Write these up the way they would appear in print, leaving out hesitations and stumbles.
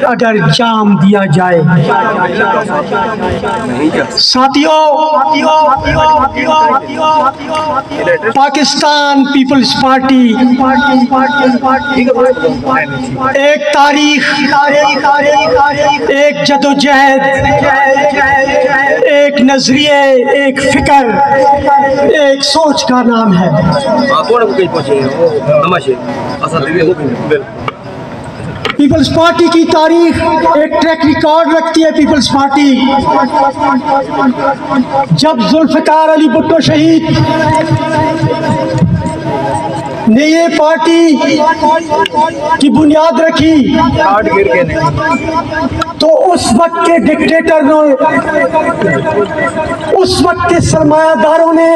اگر جام دیا جائے ساتھیوں، پاکستان پیپلز پارٹی ایک تاریخ، ایک جدوجہد، ایک نظریے، ایک فکر، ایک سوچ کا نام ہے۔ پیپلز پارٹی کی تاریخ ایک ٹریک ریکارڈ رکھتی ہے۔ پیپلز پارٹی جب ذوالفقار علی بھٹو شہید نے یہ پارٹی کی بنیاد رکھی تو اس وقت کے ڈکٹیٹر نے، اس وقت کے سرمایہ داروں نے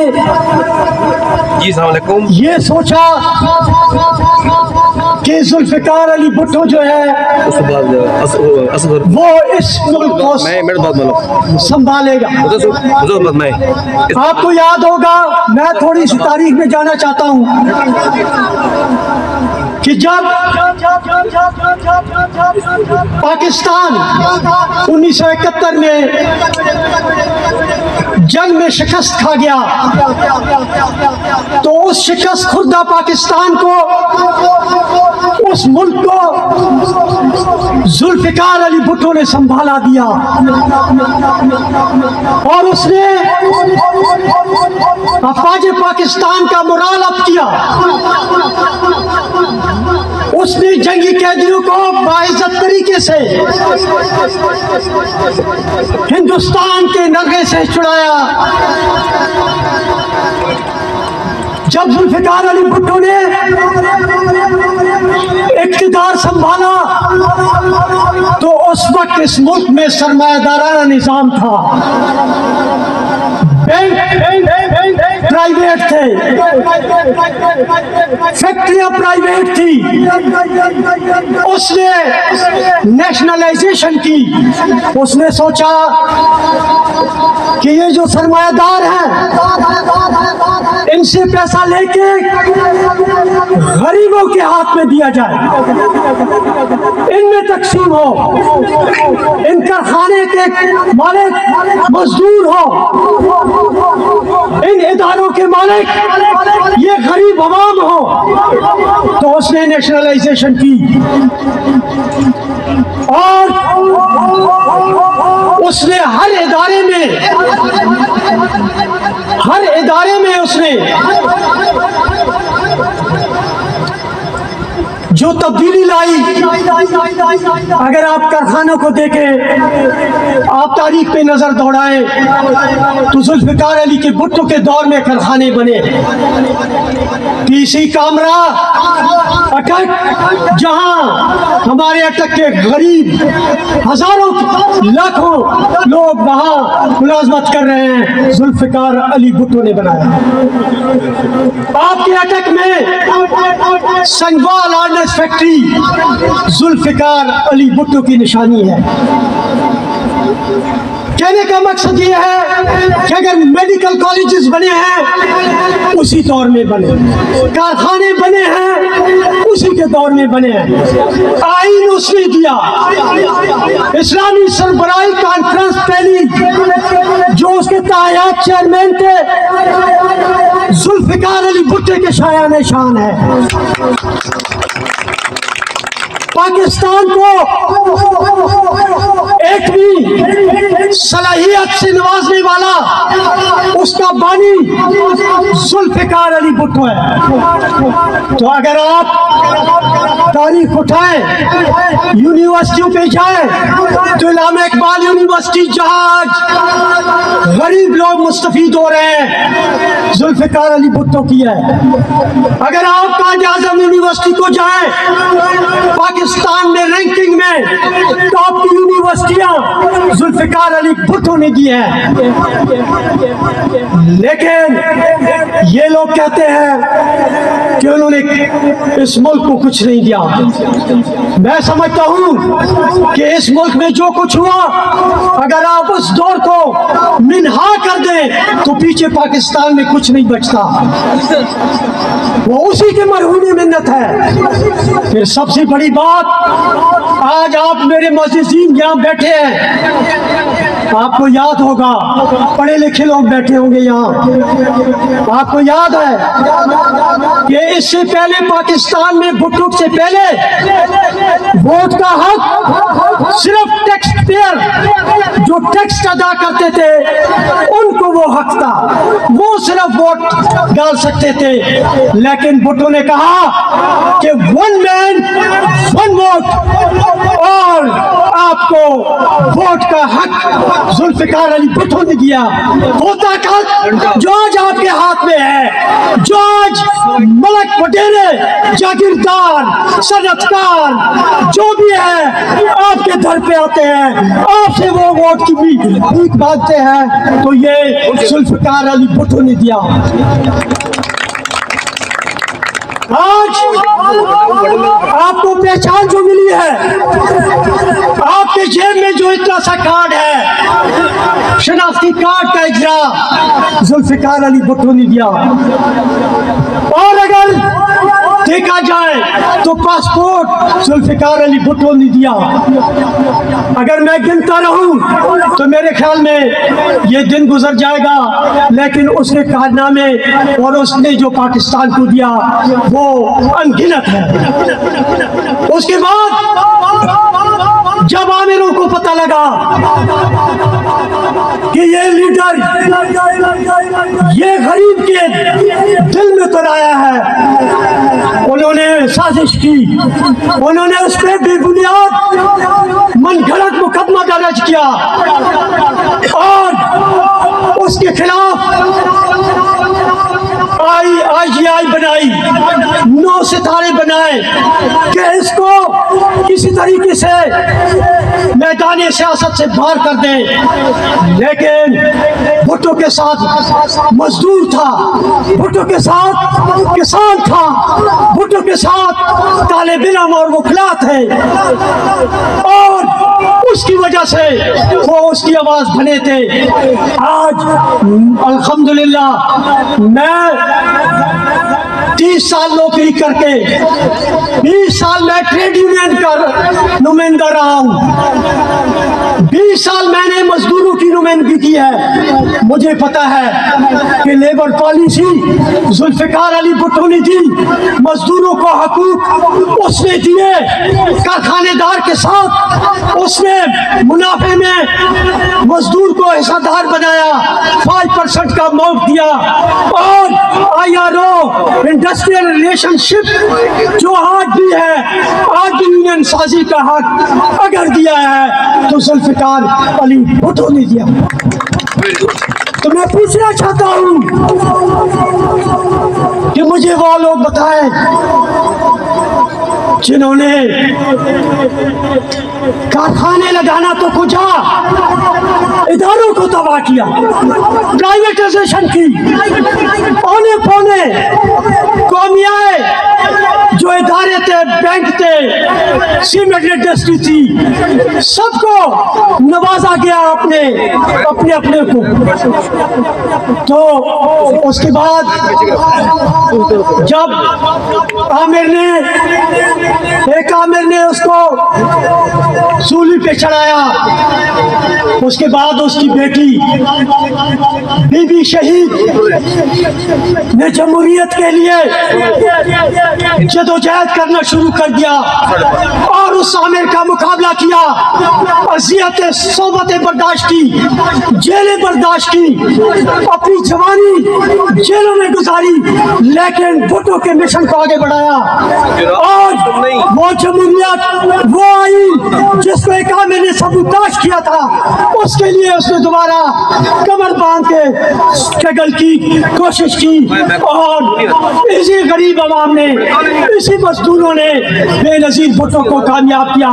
یہ سوچا کہ ذوالفقار علی بھٹو جو ہے وہ اس ملک کو سنبھالے گا۔ آپ کو یاد ہوگا، میں تھوڑی سی تاریخ میں جانا چاہتا ہوں کہ جب پاکستان 1971 میں جنگ میں شکست کھا گیا تو اس شکست خوردہ پاکستان کو، اس ملک کو ذوالفقار علی بھٹو نے سنبھالا دیا اور اس نے افواج پاکستان کا مرال اپ کیا۔ اس نے جنگی قیدیوں کو باعزت طریقے سے ہندوستان کے نرغے سے چھڑایا۔ جب ذوالفقار علی بھٹو نے اقتدار سنبھالا تو اس وقت اس ملک میں سرمایہ دارانہ نظام تھا، بینک پرائیویٹ تھے، فیکٹریاں پرائیویٹ تھی۔ اس نے نیشنلائزیشن کی۔ اس نے سوچا کہ یہ جو سرمایہ دار ہیں ان سے پیسہ لے کے غریبوں کے ہاتھ میں دیا جائے، ان میں تقسیم ہو، ان کارخانے کے مالک مزدور ہو، ان اداروں کے مالک یہ غریب عوام ہو۔ تو اس نے نیشنلائزیشن کی اور اس نے ہر ادارے میں اس نے جو تبدیلی لائی۔ اگر آپ کارخانوں کو دیکھیں، آپ تاریخ پہ نظر دوڑائیں تو ذوالفقار علی کے بھٹو کے دور میں کارخانے بنے، پی سی کامرا، اٹک، جہاں ہمارے اٹک کے غریب ہزاروں لاکھوں لوگ وہاں ملازمت کر رہے ہیں، ذوالفقار علی بھٹو نے بنایا۔ آپ کے اٹک میں سنگوال آرڈننس فیکٹری ذوالفقار علی بھٹو کی نشانی ہے۔ کہنے کا مقصد یہ ہے کہ اگر میڈیکل کالجز بنے ہیں اسی دور میں بنے، کارخانے بنے ہیں اسی کے دور میں بنے ہیں، آئین اس نے دیا۔ اسلامی سربراہی کانفرنس پہلی جو اس کے تاحیات چیئرمین تھے ذوالفقار علی بھٹو کے شایان شان ہے۔ پاکستان کو ایک بھی صلاحیت سے نوازنے والا اس کا بانی ذوالفقار علی بھٹو ہے۔ تو اگر آپ تاریخ اٹھائیں، یونیورسٹیوں پہ جائیں تو علامہ اقبال یونیورسٹی جہاں غریب لوگ مستفید ہو رہے ہیں ذوالفقار علی بھٹو کی ہے۔ اگر آپ قائد اعظم یونیورسٹی کو جائیں، پاکستان میں رینکنگ میں ٹاپ کی یونیورسٹی یونیورسٹیاں ذوالفقار علی بھٹو نے دی ہیں، لیکن یہ لوگ کہتے ہیں کہ انہوں نے اس ملک کو کچھ نہیں دیا۔ میں سمجھتا ہوں کہ اس ملک میں جو کچھ ہوا، اگر آپ اس دور کو منہا کر دیں تو پیچھے پاکستان میں کچھ نہیں بچتا، وہ اسی کے مرہون منت ہے۔ پھر سب سے بڑی بات، آج آپ میرے معززین یہاں بیٹھے ہیں، آپ کو یاد ہوگا، پڑھے لکھے لوگ بیٹھے ہوں گے یہاں، آپ کو یاد ہے کہ اس سے پہلے پاکستان میں بھٹو سے پہلے ووٹ کا حق صرف ٹیکس پیئر جو ٹیکس ادا کرتے تھے ان کو وہ حق تھا، وہ صرف ووٹ ڈال سکتے تھے۔ لیکن بھٹو نے کہا کہ ون مین ون ووٹ، اور آپ کو ووٹ کا حق ذوالفقار علی بھٹو نے دیا۔ وہ طاقت جو آج آپ کے ہاتھ میں ہے، جو آج ملک وڈیرے، جاگیردار، صنعتکار جو بھی ہے آپ کے گھر پہ آتے ہیں، آپ سے وہ ووٹ کی بھی بھیک مانگتے ہیں، تو یہ ذوالفقار علی بھٹو نے دیا۔ آج آپ کو پہچان جو ملی ہے، آپ کے جیب میں جو اتنا سا کارڈ ہے، شناختی کارڈ کا اجرا ذوالفقار علی بھٹو نے دیا۔ اور اگر دیکھا جائے تو پاسپورٹ ذوالفقار علی بھٹو نے دیا۔ اگر میں گنتا رہوں تو میرے خیال میں یہ دن گزر جائے گا، لیکن اس کے کارنامے اور اس نے جو پاکستان کو دیا وہ انگنت ہے۔ اس کے بعد جب عامروں کو پتہ لگا کہ یہ لیڈر یہ غریب کے دل میں اتر آیا ہے، انہوں نے سازش کی، انہوں نے اس پہ بے بنیاد من گھڑت مقدمہ درج کیا اور اس کے خلاف IGI بنائی، 9 ستارے بنائے کہ اس کو کسی طریقے سے میدان سیاست سے باہر کر دیں۔ لیکن بھٹو کے ساتھ مزدور تھا، بھٹو کے ساتھ کسان تھا، بھٹو کے ساتھ طالب علم اور وکلا تھے، اور اس کی وجہ سے وہ اس کی آواز بنے تھے۔ آج الحمدللہ میں 30 سال نوکری کر کے 20 سال میں ٹریڈ یونین کا نمائندہ رہا ہوں، 20 سال میں نے مزدوروں کی نمائندگی کی ہے۔ مجھے پتا ہے کہ لیبر پالیسی ذوالفقار علی بھٹو نے دی، مزدوروں کو حقوق اس نے دیے، کارخانے دار کے ساتھ اس نے منافع میں مزدور کو حصہ دار بنایا، 5% کا موقع دیا، اور IRO انڈسٹریل ریلیشن شپ جو آج بھی ہے، آج بھی یونین سازی کا حق اگر دیا ہے تو ذوالفقار علی بھٹو نے دیا۔ تو میں پوچھنا چاہتا ہوں کہ مجھے وہ لوگ بتائیں جنہوں نے کارخانے لگانا تو کچھ اداروں کو تباہ کیا، پرائیویٹائزیشن کی، پونے پونے قومیائے جو ادارے تھے، بینک تھے، سیمنٹ انڈسٹری تھی، سب کو نوازا گیا اپنے کو۔ تو اس کے بعد جب عامر نے اس کو سولی پہ چڑھایا، اس کے بعد اس کی بیٹی بی بی شہید نے جمہوریت کے لیے جدوجہد کرنا شروع کر دیا اور اس عامر کا مقابلہ کیا، اذیتیں صحبتیں برداشت کی، جیلیں برداشت کی، اپنی جوانی جیلوں میں گزاری، لیکن بھٹو کے مشن کو آگے بڑھایا۔ اور وہ جمہوریت، وہ آئین جس کو ایک عامر نے سبوتاش کیا تھا، اس کے لیے اس نے دوبارہ کمر باندھ کے اسٹرگل کی، کوشش کی، اور اسی غریب عوام نے، اسی مزدوروں نے بے نظیر بھٹو کو کامیاب کیا۔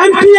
MP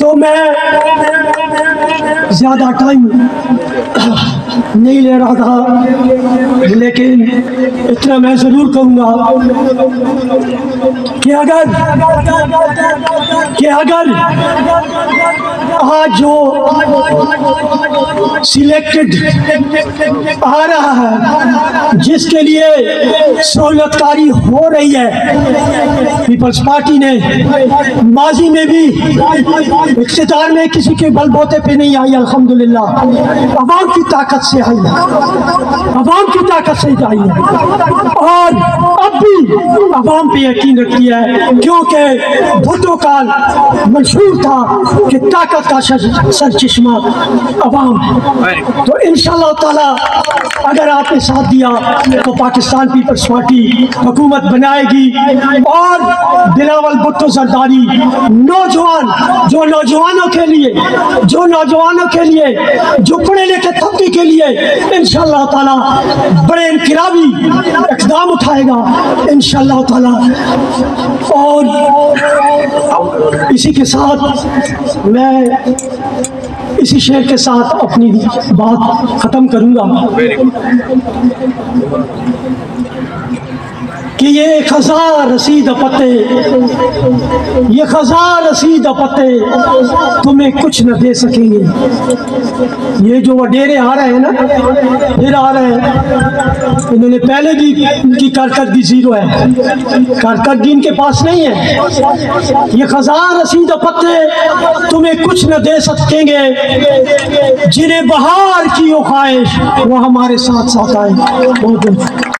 تو میں زیادہ ٹائم نہیں لے رہا تھا، لیکن اتنا میں ضرور کہوں گا کہ اگر آج جو سلیکٹڈ آ رہا ہے، جس کے لیے سہولت کاری ہو رہی ہے، پیپلز پارٹی نے ماضی میں بھی اقتدار میں کسی کے بل بوتے پہ نہیں آئی، الحمدللہ عوام کی طاقت سے آئی ہے، عوام کی طاقت سے آئی ہے، اور اب بھی عوام پہ یقین رکھتی ہے، کیونکہ بھٹو کا منشور تھا کہ طاقت کا سر چشمہ عوام ہے۔ تو انشاءاللہ تعالی اگر آپ نے ساتھ دیا تو پاکستان پیپلز پارٹی حکومت بنائے گی، اور بلاول بھٹو زرداری نوجوان جو نوجوانوں کے لیے جو پڑھے لکھے طبقے کے لیے انشاءاللہ تعالی بڑے انقلابی اقدام اٹھائے گا انشاءاللہ تعالی۔ اور اسی کے ساتھ میں اسی شعر کے ساتھ اپنی بات ختم کروں گا کہ یہ 1000 رسید پتے، یہ 1000 رسید پتے تمہیں کچھ نہ دے سکیں گے۔ یہ جو وڈیرے آ رہے ہیں نا، پھر آ رہے ہیں، انہوں نے پہلے بھی ان کی کارکردگی زیرو ہے، کارکردگی ان کے پاس نہیں ہے۔ یہ 1000 رسید پتے تمہیں کچھ نہ دے سکیں گے، جنہیں بہار کی وہ خواہش وہ ہمارے ساتھ ساتھ آئے۔ بہت